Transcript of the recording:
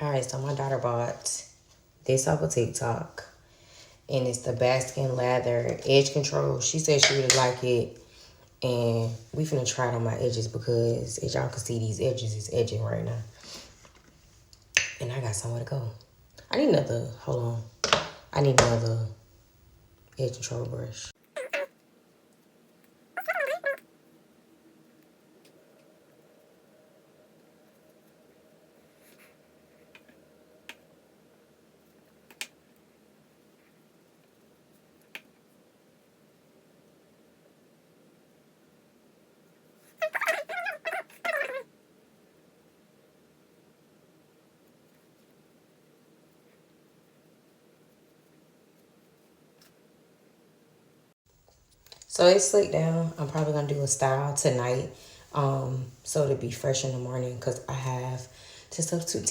All right, so my daughter bought this off of TikTok, and it's the Bask Lather Edge Control. She said she really like it, and we finna try it on my edges because, as y'all can see, these edges is edging right now. And I got somewhere to go. I need another, hold on. I need another edge control brush. So it's slicked down. I'm probably gonna do a style tonight, so it'll be fresh in the morning because I have to substitute